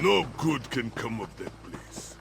No good can come of that place.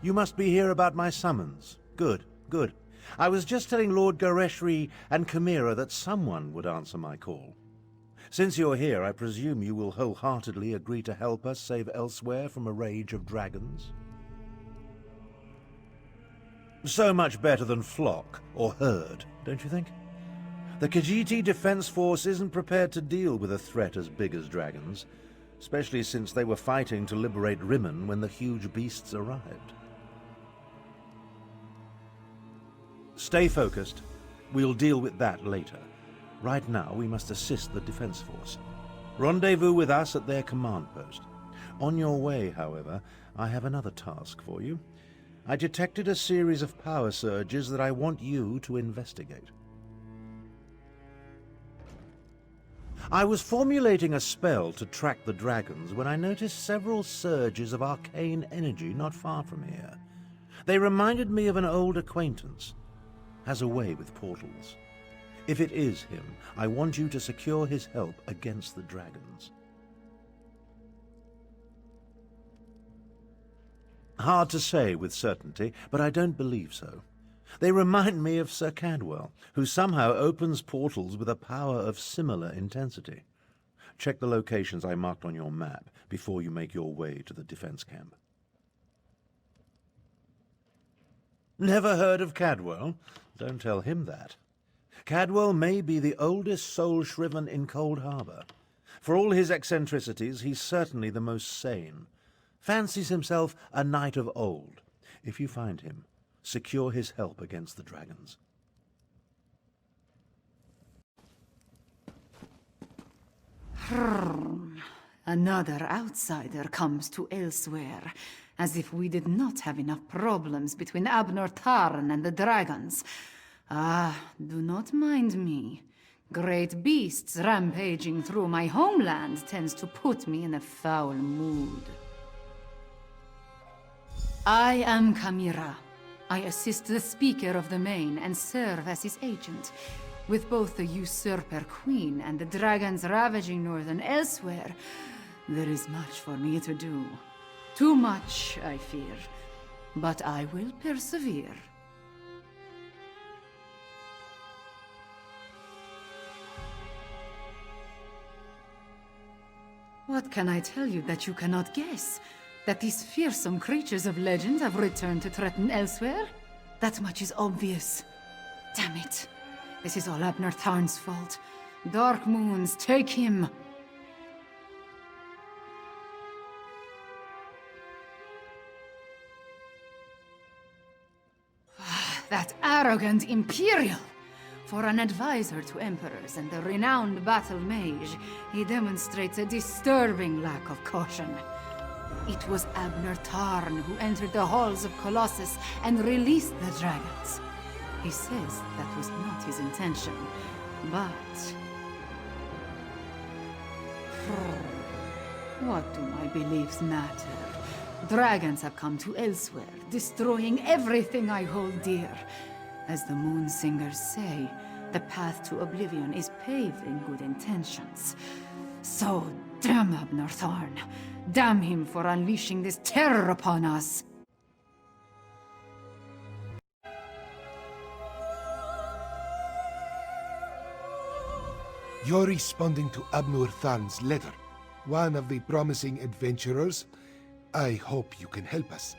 You must be here about my summons. Good, good. I was just telling Lord Gareshri and Chimera that someone would answer my call. Since you're here, I presume you will wholeheartedly agree to help us save Elsweyr from a rage of dragons? So much better than flock or herd, don't you think? The Khajiiti Defense Force isn't prepared to deal with a threat as big as dragons, especially since they were fighting to liberate Rimmen when the huge beasts arrived. Stay focused. We'll deal with that later. Right now, we must assist the Defense Force. Rendezvous with us at their command post. On your way, however, I have another task for you. I detected a series of power surges that I want you to investigate. I was formulating a spell to track the dragons when I noticed several surges of arcane energy not far from here. They reminded me of an old acquaintance. Has a way with portals. If it is him, I want you to secure his help against the dragons. Hard to say with certainty, but I don't believe so. They remind me of Sir Cadwell, who somehow opens portals with a power of similar intensity. Check the locations I marked on your map before you make your way to the defense camp. Never heard of Cadwell? Don't tell him that. Cadwell may be the oldest soul-shriven in Cold Harbor. For all his eccentricities, he's certainly the most sane. Fancies himself a knight of old. If you find him, secure his help against the dragons. Another outsider comes to Elsweyr, as if we did not have enough problems between Abnur Tharn and the dragons. Ah, do not mind me. Great beasts rampaging through my homeland tends to put me in a foul mood. I am Chimera. I assist the Speaker of the Main and serve as his agent. With both the usurper queen and the dragons ravaging northern Elsweyr, there is much for me to do. Too much, I fear. But I will persevere. What can I tell you that you cannot guess? That these fearsome creatures of legend have returned to threaten Elsweyr? That much is obvious. Damn it. This is all Abnur Tharn's fault. Dark Moons, take him! That arrogant Imperial! For an advisor to emperors and the renowned Battlemage, he demonstrates a disturbing lack of caution. It was Abnur Tharn who entered the halls of Colossus and released the dragons. He says that was not his intention, but... What do my beliefs matter? Dragons have come to Elsweyr, destroying everything I hold dear. As the Moon Singers say, the path to oblivion is paved in good intentions. So, damn Abnur Tharn. Damn him for unleashing this terror upon us. You're responding to Abnur Tharn's letter. One of the promising adventurers. I hope you can help us.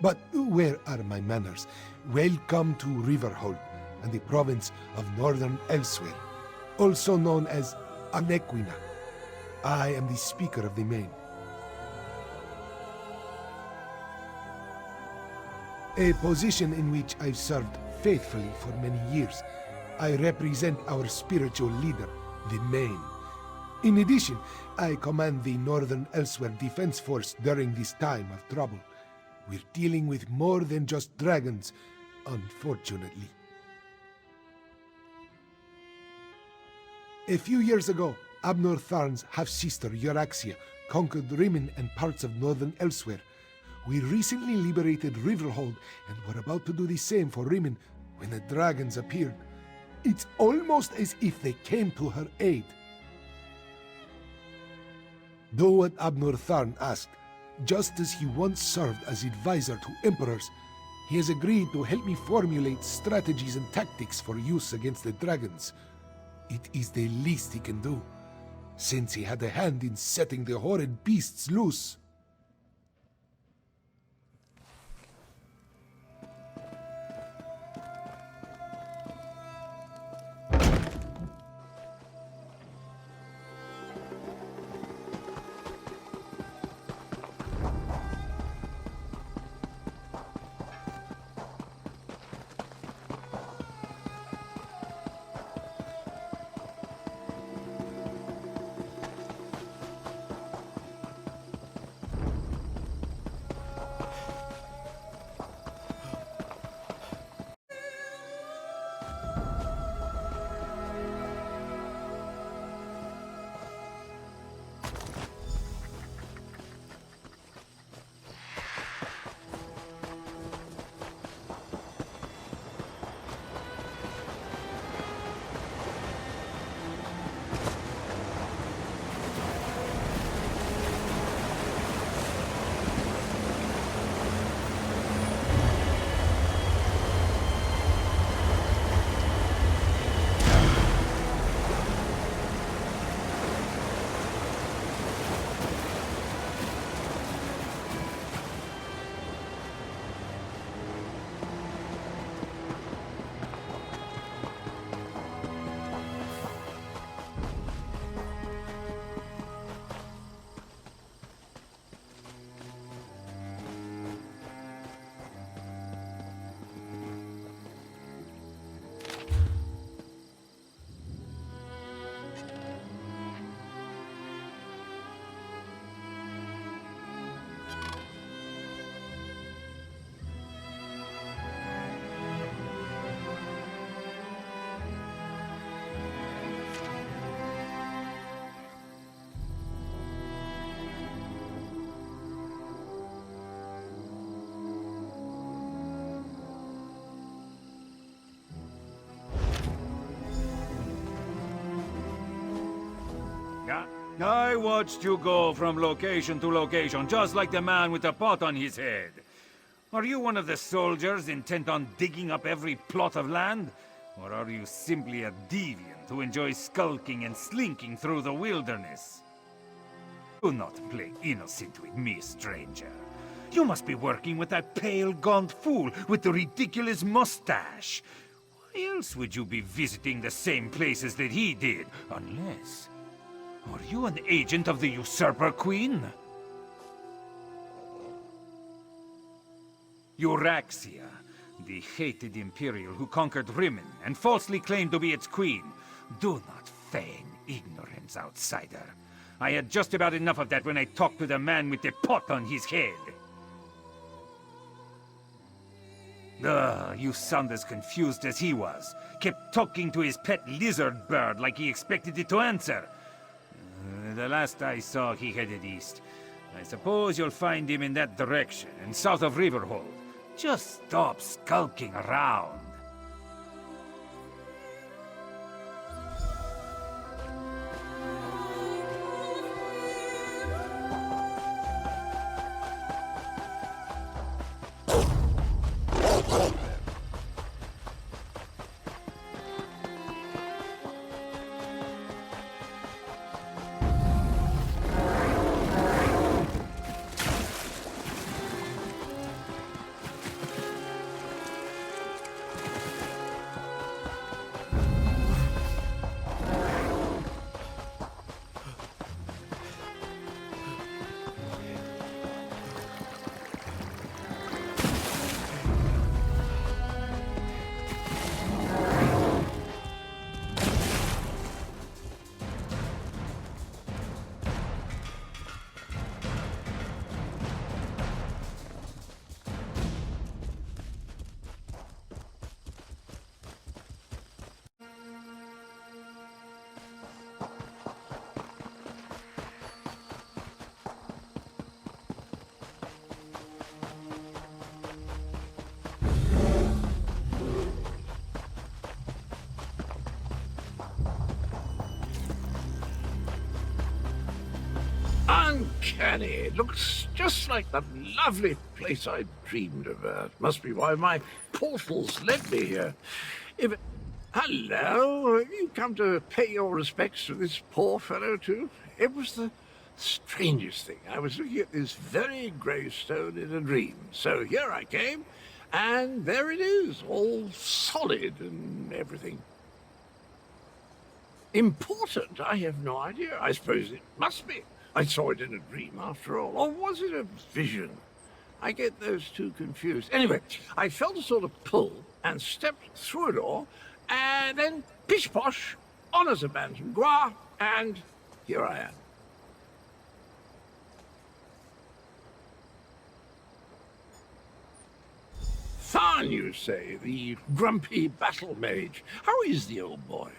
But where are my manners? Welcome to Riverhold and the province of Northern Elsweyr, also known as Anequina. I am the Speaker of the Main. A position in which I've served faithfully for many years. I represent our spiritual leader, the Main. In addition, I command the Northern Elsweyr Defense Force during this time of trouble. We're dealing with more than just dragons, unfortunately. A few years ago, Abnur Tharn's half-sister Euraxia conquered Rimen and parts of Northern Elsweyr. We recently liberated Riverhold and were about to do the same for Rimen when the dragons appeared. It's almost as if they came to her aid. Do what Abnur Tharn asked. Just as he once served as advisor to emperors, he has agreed to help me formulate strategies and tactics for use against the dragons. It is the least he can do, since he had a hand in setting the horrid beasts loose. I watched you go from location to location, just like the man with the pot on his head. Are you one of the soldiers intent on digging up every plot of land? Or are you simply a deviant who enjoys skulking and slinking through the wilderness? Do not play innocent with me, stranger. You must be working with that pale, gaunt fool with the ridiculous mustache. Why else would you be visiting the same places that he did, unless... Are you an agent of the Usurper Queen? Euraxia, The hated Imperial who conquered Rimmon and falsely claimed to be its queen. Do not feign ignorance, outsider. I had just about enough of that when I talked to the man with the pot on his head. You sound as confused as he was. Kept talking to his pet lizard bird like he expected it to answer. The last I saw, he headed east. I suppose you'll find him in that direction, and south of Riverhold. Just stop skulking around. Uncanny. It looks just like the lovely place I dreamed of. Must be why my portals led me here. Hello, have you come to pay your respects to this poor fellow too? It was the strangest thing. I was looking at this very gravestone in a dream. So here I came, and there it is, all solid and everything. Important? I have no idea. I suppose it must be. I saw it in a dream, after all. Or was it a vision? I get those two confused. Anyway, I felt a sort of pull and stepped through a door, and then pish-posh, honours a bantam gras, and here I am. Tharn, you say, the grumpy Battlemage. How is the old boy?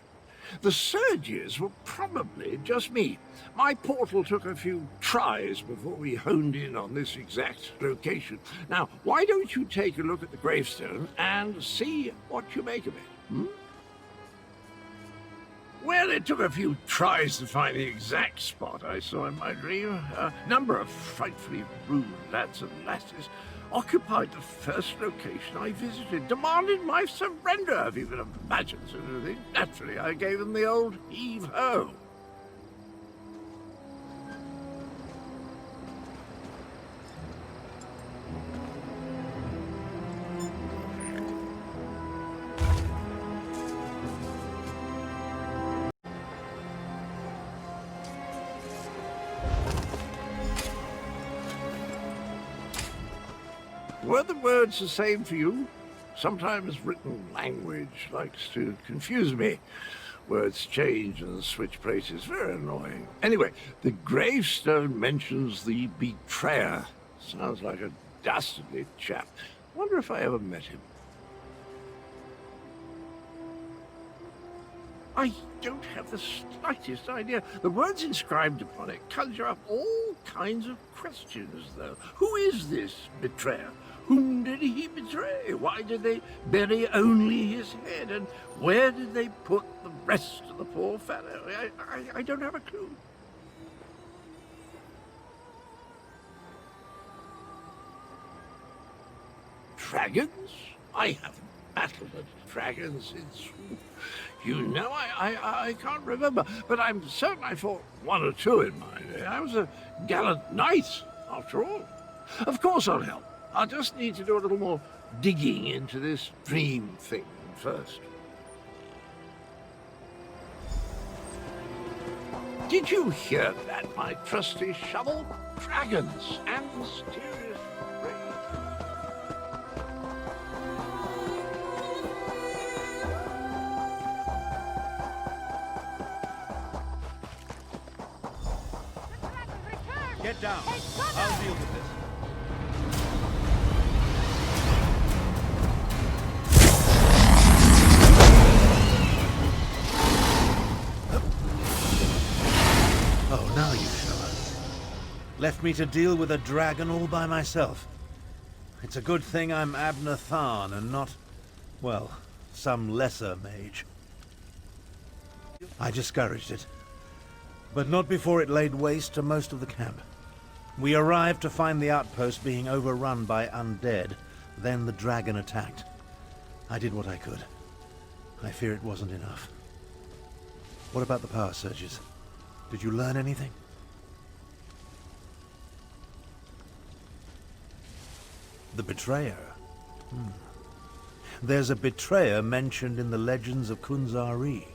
The surges were probably just me. My portal took a few tries before we honed in on this exact location. Now, why don't you take a look at the gravestone and see what you make of it, hmm? Well, it took a few tries to find the exact spot I saw in my dream. A number of frightfully rude lads and lasses occupied the first location I visited, demanded my surrender, if you can imagine such a thing. Naturally, I gave them the old heave-ho. Were the words the same for you? Sometimes written language likes to confuse me. Words change and switch places. Very annoying. Anyway, the gravestone mentions the betrayer. Sounds like a dastardly chap. Wonder if I ever met him. I don't have the slightest idea. The words inscribed upon it conjure up all kinds of questions, though. Who is this betrayer? Whom did he betray? Why did they bury only his head? And where did they put the rest of the poor fellow? I don't have a clue. Dragons? I haven't battled a dragon since... You know, I can't remember, but I'm certain I fought one or two in my day. I was a gallant knight, after all. Of course I'll help. I'll just need to do a little more digging into this dream thing first. Did you hear that, my trusty shovel? Dragons and mysterious rays. Get down. I'll deal with this. Oh, now you show us. Left me to deal with a dragon all by myself. It's a good thing I'm Abnur Tharn and not, well, some lesser mage. I discouraged it, but not before it laid waste to most of the camp. We arrived to find the outpost being overrun by undead. Then the dragon attacked. I did what I could. I fear it wasn't enough. What about the power surges? Did you learn anything? The betrayer. There's a betrayer mentioned in the legends of Kunzari.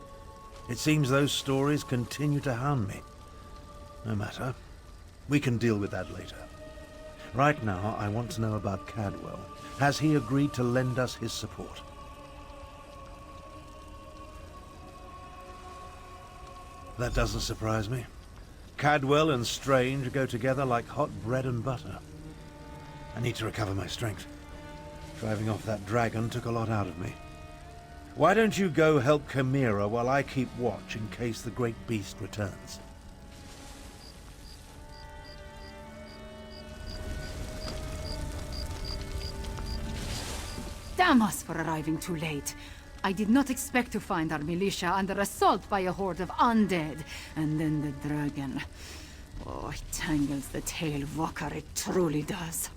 It seems those stories continue to hound me. No matter. We can deal with that later. Right now, I want to know about Cadwell. Has he agreed to lend us his support? That doesn't surprise me. Cadwell and Strange go together like hot bread and butter. I need to recover my strength. Driving off that dragon took a lot out of me. Why don't you go help Chimera while I keep watch in case the great beast returns? Damn us for arriving too late. I did not expect to find our militia under assault by a horde of undead. And then the dragon. Oh, it tangles the tail, Vokar, it truly does.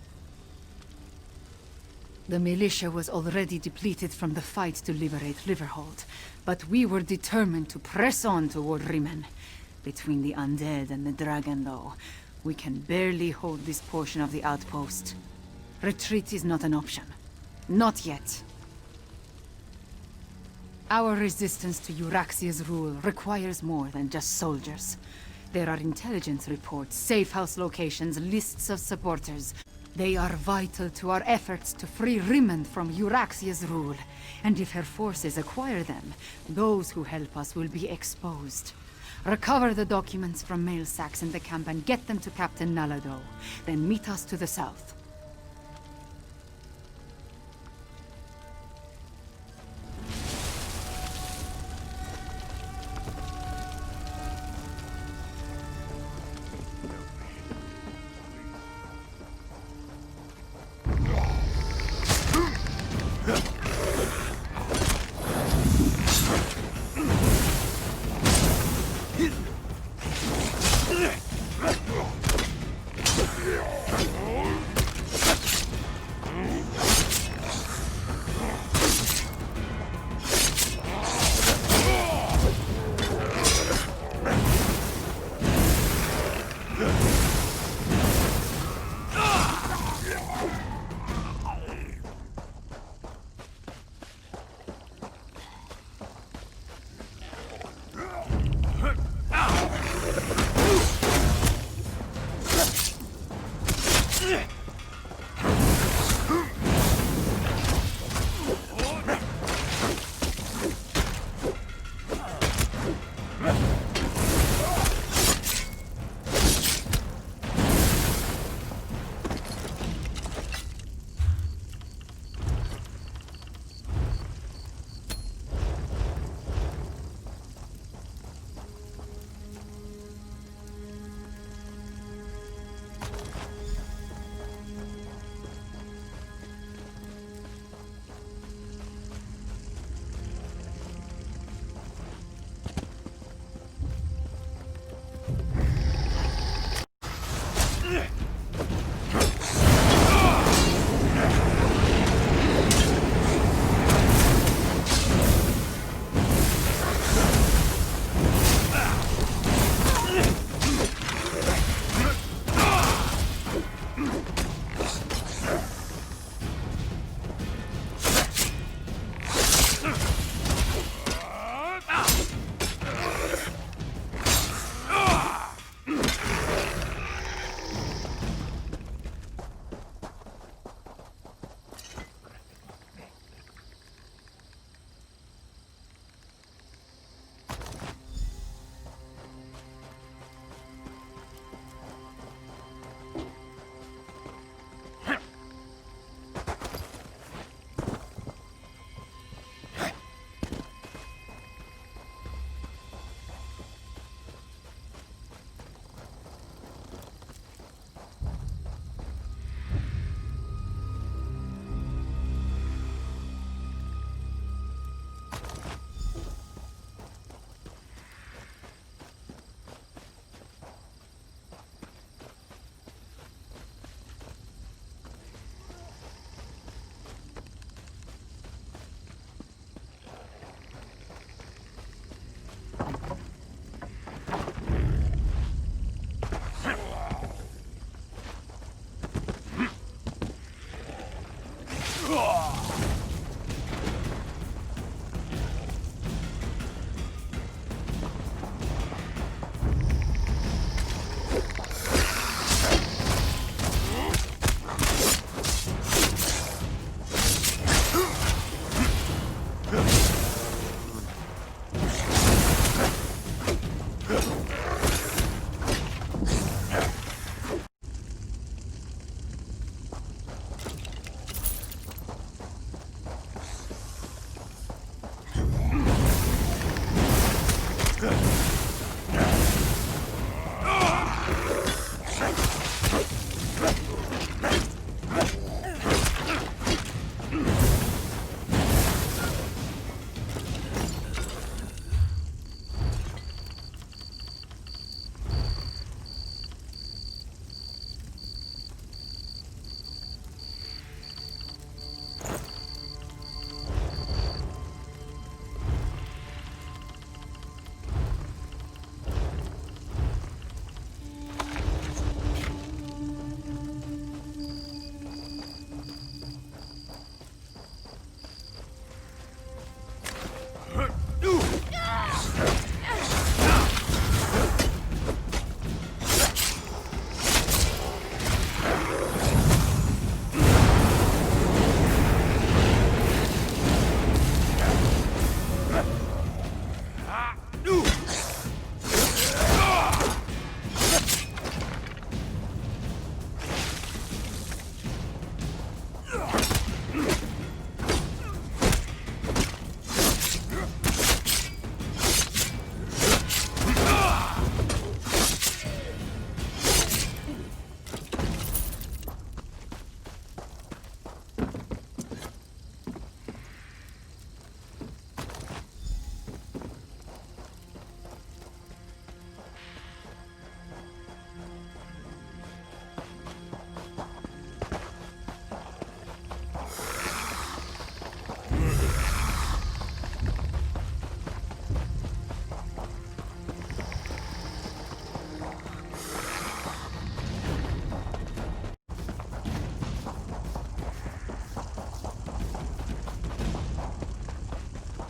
The militia was already depleted from the fight to liberate Liverhold, but we were determined to press on toward Rimen. Between the undead and the dragon, though, we can barely hold this portion of the outpost. Retreat is not an option. Not yet. Our resistance to Euraxia's rule requires more than just soldiers. There are intelligence reports, safe house locations, lists of supporters. They are vital to our efforts to free Rimen from Euraxia's rule. And if her forces acquire them, those who help us will be exposed. Recover the documents from mail sacks in the camp and get them to Captain Nalado. Then meet us to the south.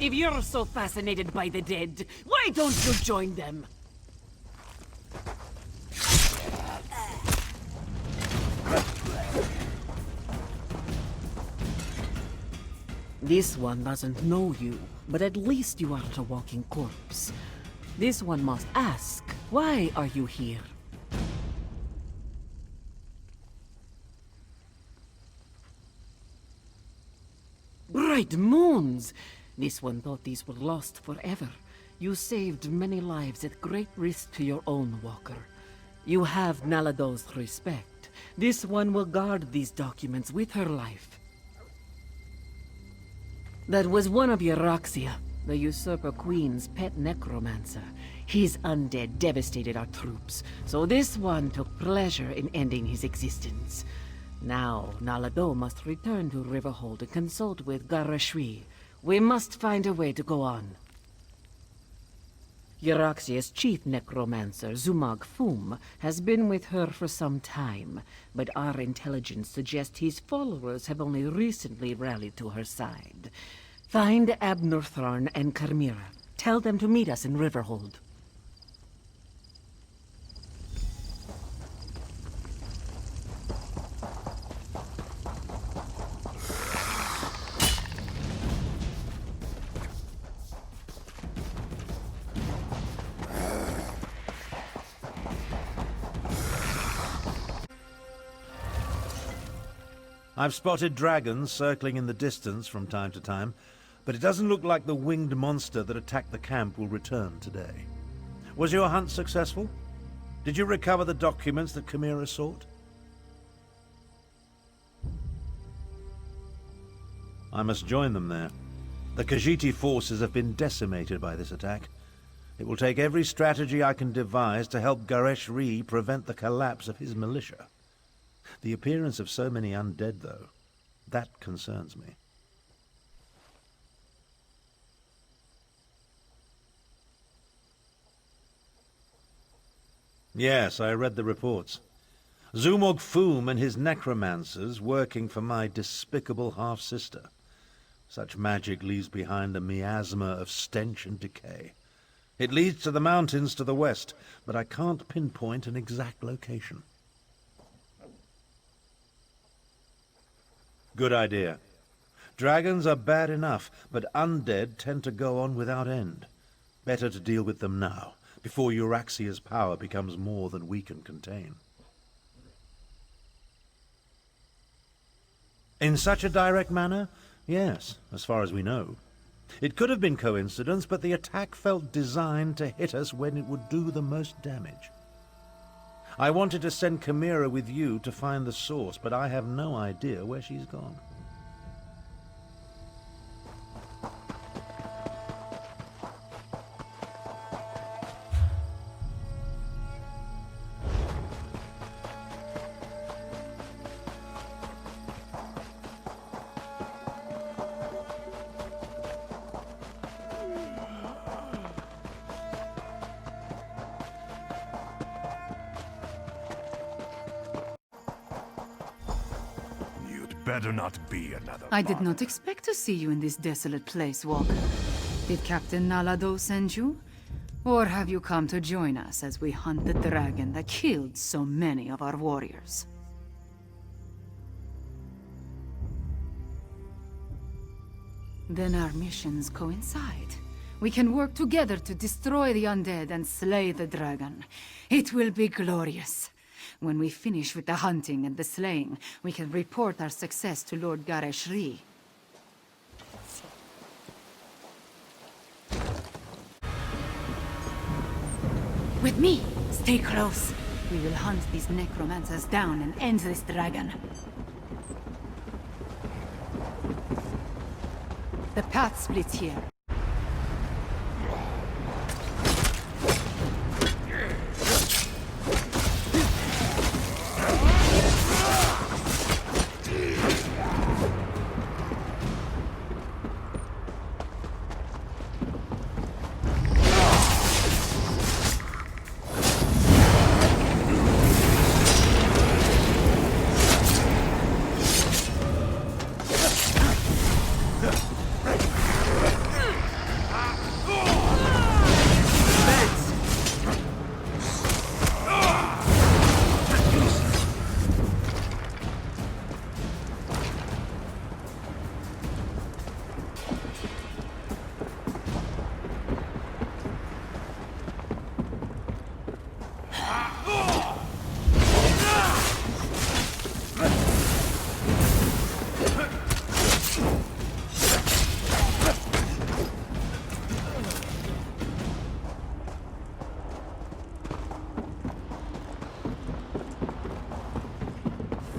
If you're so fascinated by the dead, why don't you join them? This one doesn't know you, but at least you aren't a walking corpse. This one must ask, why are you here? Bright moons! This one thought these were lost forever. You saved many lives at great risk to your own walker. You have Nalado's respect. This one will guard these documents with her life. That was one of Euroxia, the Usurper Queen's pet necromancer. His undead devastated our troops, so this one took pleasure in ending his existence. Now, Nalado must return to Riverhold and consult with Garashwi. We must find a way to go on. Euroxia's chief necromancer, Zumag Fum, has been with her for some time, but our intelligence suggests his followers have only recently rallied to her side. Find Abnur Tharn and Chimera. Tell them to meet us in Riverhold. I've spotted dragons circling in the distance from time to time, but it doesn't look like the winged monster that attacked the camp will return today. Was your hunt successful? Did you recover the documents that Chimera sought? I must join them there. The Khajiiti forces have been decimated by this attack. It will take every strategy I can devise to help Gareshri prevent the collapse of his militia. The appearance of so many undead, though, that concerns me. Yes, I read the reports. Zumog Foom and his necromancers working for my despicable half-sister. Such magic leaves behind a miasma of stench and decay. It leads to the mountains to the west, but I can't pinpoint an exact location. Good idea. Dragons are bad enough, but undead tend to go on without end. Better to deal with them now, before Euraxia's power becomes more than we can contain. In such a direct manner? Yes, as far as we know. It could have been coincidence, but the attack felt designed to hit us when it would do the most damage. I wanted to send Chimera with you to find the source, but I have no idea where she's gone. Better not be another I did mark. not expect to see you in this desolate place, Walker. Did Captain Nalado send you? Or have you come to join us as we hunt the dragon that killed so many of our warriors? Then our missions coincide. We can work together to destroy the undead and slay the dragon. It will be glorious. When we finish with the hunting and the slaying, we can report our success to Lord Gareshri. With me! Stay close. We will hunt these necromancers down and end this dragon. The path splits here.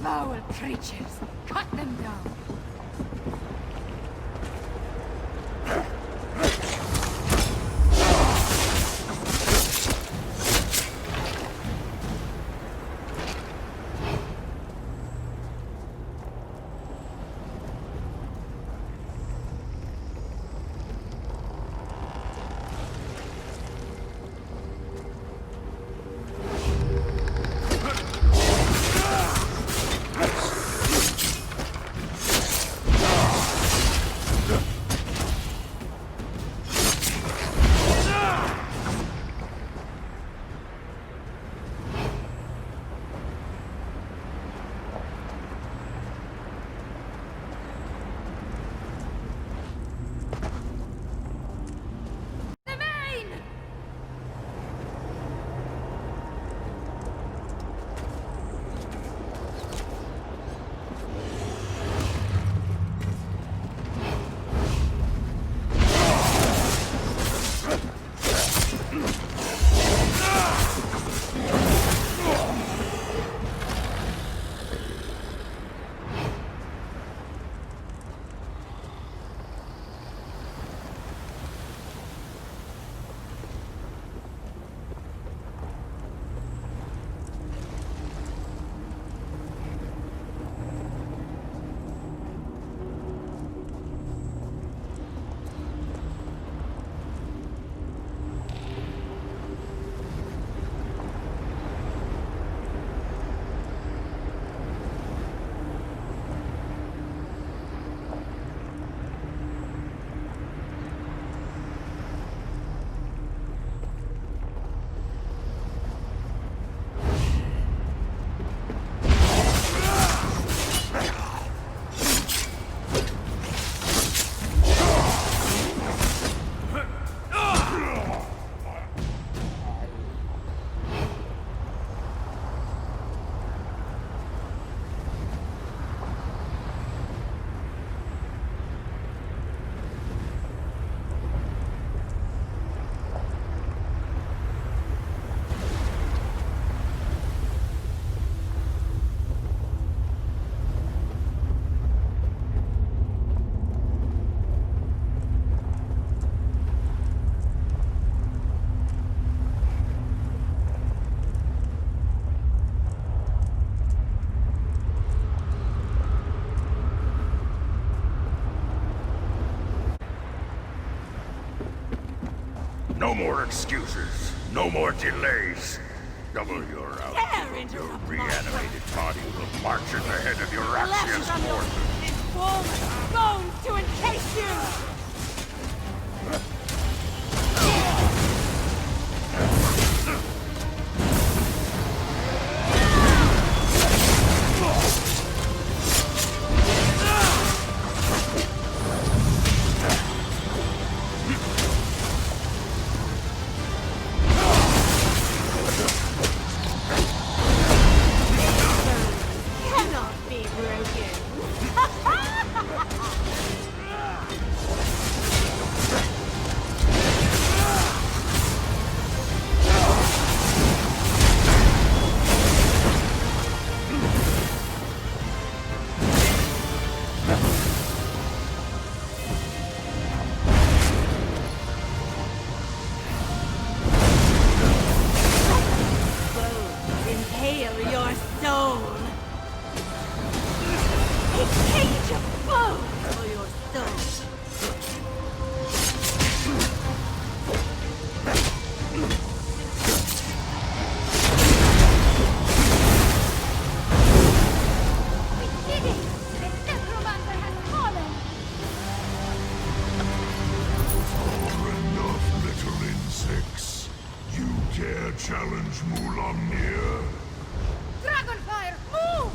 Foul creatures! Cut them down! No more excuses. No more delays. Double your output. Your reanimated body will march at the head of your Axios forces. Bones to encase you! Challenge Mulamnir. Dragonfire, move!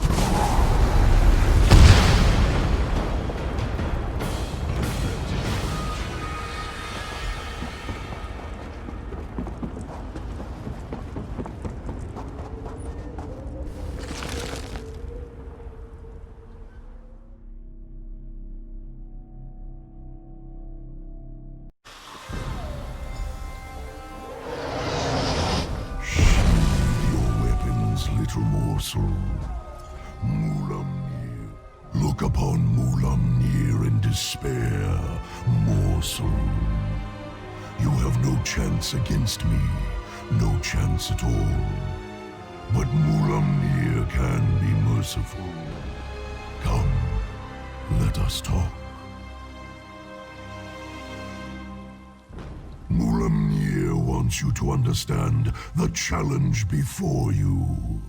Little morsel. Mulamnir. Look upon Mulamnir in despair, morsel. You have no chance against me, no chance at all. But Mulamnir can be merciful. Come, let us talk. Mulamnir wants you to understand the challenge before you.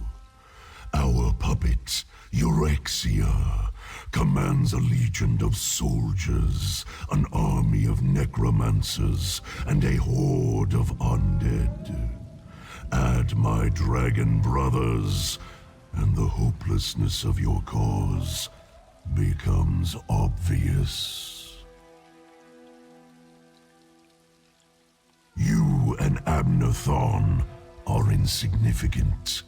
Our puppet, Eurexia, commands a legion of soldiers, an army of necromancers, and a horde of undead. Add my dragon brothers, and the hopelessness of your cause becomes obvious. You and Abnur Tharn are insignificant.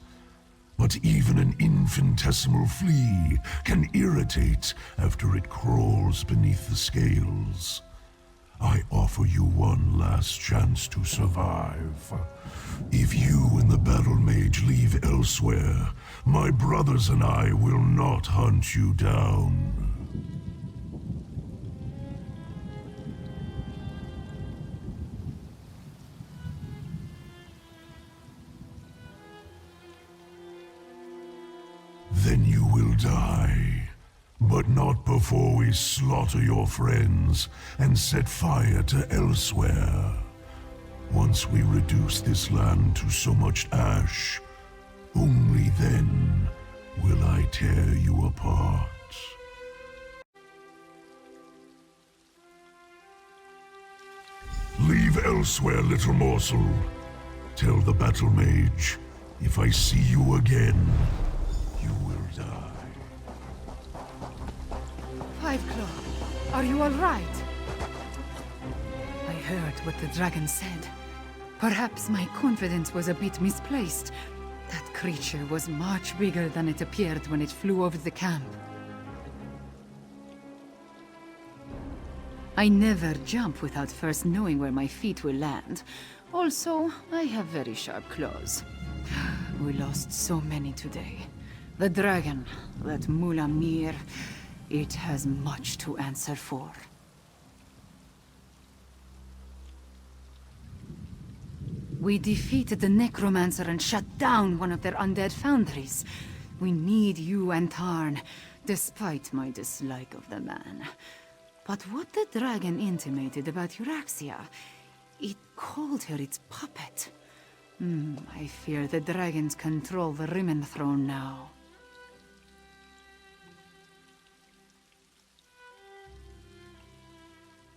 But even an infinitesimal flea can irritate after it crawls beneath the scales. I offer you one last chance to survive. If you and the Battlemage leave Elsweyr, my brothers and I will not hunt you down. Then you will die, but not before we slaughter your friends and set fire to Elsweyr. Once we reduce this land to so much ash, only then will I tear you apart. Leave Elsweyr, little morsel. Tell the Battlemage, if I see you again, you will die. Fiveclaw, are you all right? I heard what the dragon said. Perhaps my confidence was a bit misplaced. That creature was much bigger than it appeared when it flew over the camp. I never jump without first knowing where my feet will land. Also, I have very sharp claws. We lost so many today. The dragon, that Mulamnir, it has much to answer for. We defeated the necromancer and shut down one of their undead foundries. We need you and Tharn, despite my dislike of the man. But what the dragon intimated about Eurexia, It called her its puppet. I fear the dragons control the Rimmen throne now.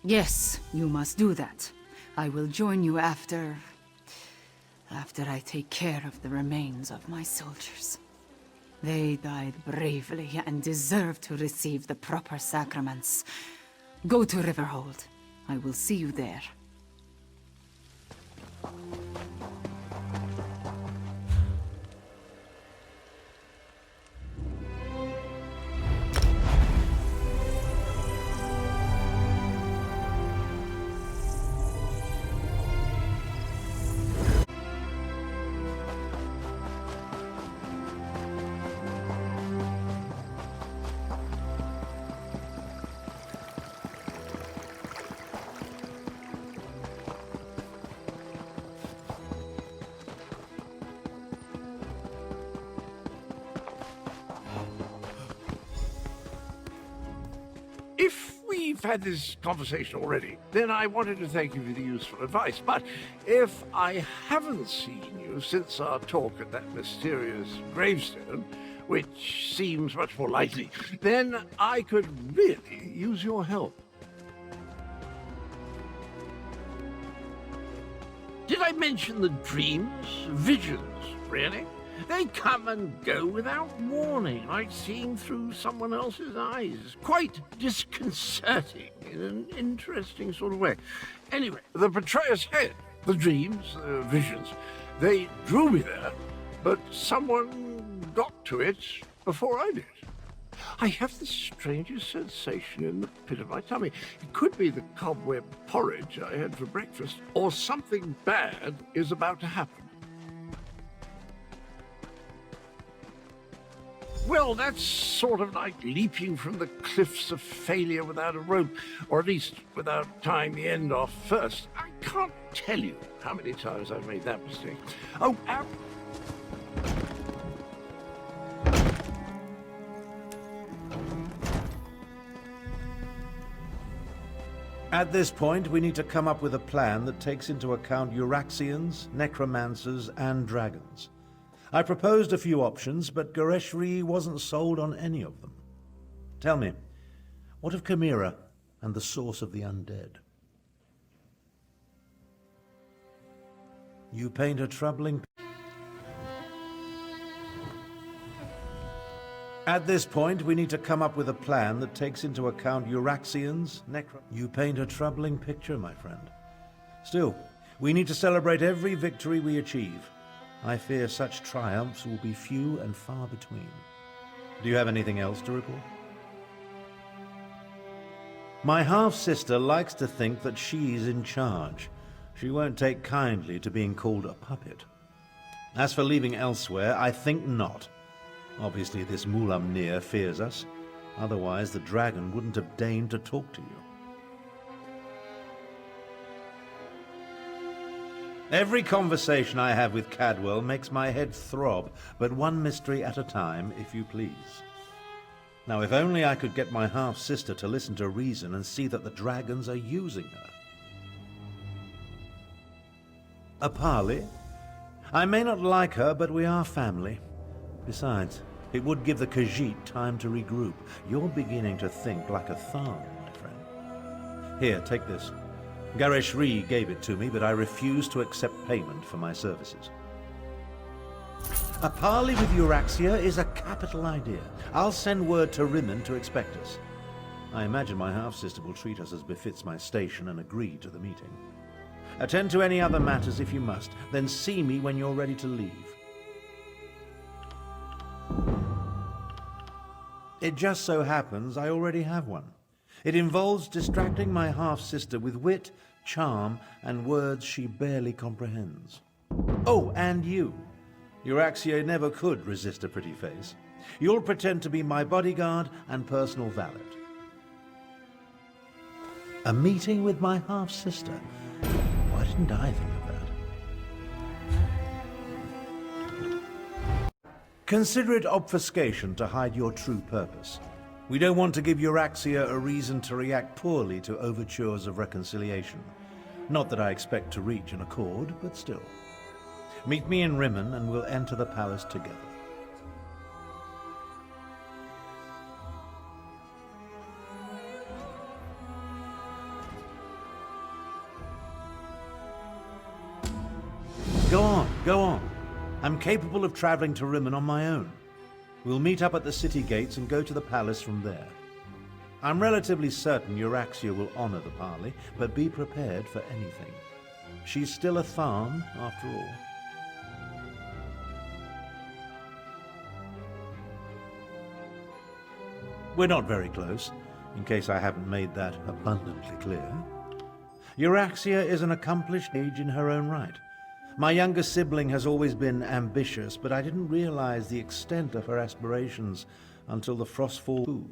Yes, you must do that. I will join you after I take care of the remains of my soldiers. They died bravely and deserve to receive the proper sacraments. Go to Riverhold. I will see you there. If we've had this conversation already, then I wanted to thank you for the useful advice. But if I haven't seen you since our talk at that mysterious gravestone, which seems much more likely, then I could really use your help. Did I mention the dreams? Visions, really? They come and go without warning, like seeing through someone else's eyes. Quite disconcerting in an interesting sort of way. Anyway, the Betrayer's Head, the dreams, the visions, they drew me there, but someone got to it before I did. I have the strangest sensation in the pit of my tummy. It could be the cobweb porridge I had for breakfast, or something bad is about to happen. Well, that's sort of like leaping from the cliffs of failure without a rope, or at least without tying the end off first. I can't tell you how many times I've made that mistake. Oh, At this point, we need to come up with a plan that takes into account Euraxians, necromancers, and dragons. I proposed a few options, but Gereshri wasn't sold on any of them. Tell me, what of Chimera and the source of the undead? You paint a troubling... At this point, we need to come up with a plan that takes into account Euraxians, You paint a troubling picture, my friend. Still, we need to celebrate every victory we achieve. I fear such triumphs will be few and far between. Do you have anything else to report? My half-sister likes to think that she's in charge. She won't take kindly to being called a puppet. As for leaving Elsweyr, I think not. Obviously, this Mulamnir fears us. Otherwise, the dragon wouldn't have deigned to talk to you. Every conversation I have with Cadwell makes my head throb, but one mystery at a time, if you please. Now, if only I could get my half-sister to listen to reason and see that the dragons are using her. A parley? I may not like her, but we are family. Besides, it would give the Khajiit time to regroup. You're beginning to think like a Tharn, my friend. Here, take this. Gereshri gave it to me, but I refuse to accept payment for my services. A parley with Euraxia is a capital idea. I'll send word to Rimmen to expect us. I imagine my half-sister will treat us as befits my station and agree to the meeting. Attend to any other matters if you must, then see me when you're ready to leave. It just so happens I already have one. It involves distracting my half-sister with wit, charm, and words she barely comprehends. Oh, and you. Euraxia never could resist a pretty face. You'll pretend to be my bodyguard and personal valet. A meeting with my half-sister? Why didn't I think of that? Consider it obfuscation to hide your true purpose. We don't want to give Euraxia a reason to react poorly to overtures of reconciliation. Not that I expect to reach an accord, but still. Meet me in Rimmon and we'll enter the palace together. Go on, go on. I'm capable of traveling to Rimmon on my own. We'll meet up at the city gates and go to the palace from there. I'm relatively certain Euraxia will honor the parley, but be prepared for anything. She's still a Tharn, after all. We're not very close, in case I haven't made that abundantly clear. Euraxia is an accomplished mage in her own right. My younger sibling has always been ambitious, but I didn't realize the extent of her aspirations until the Frostfall coup.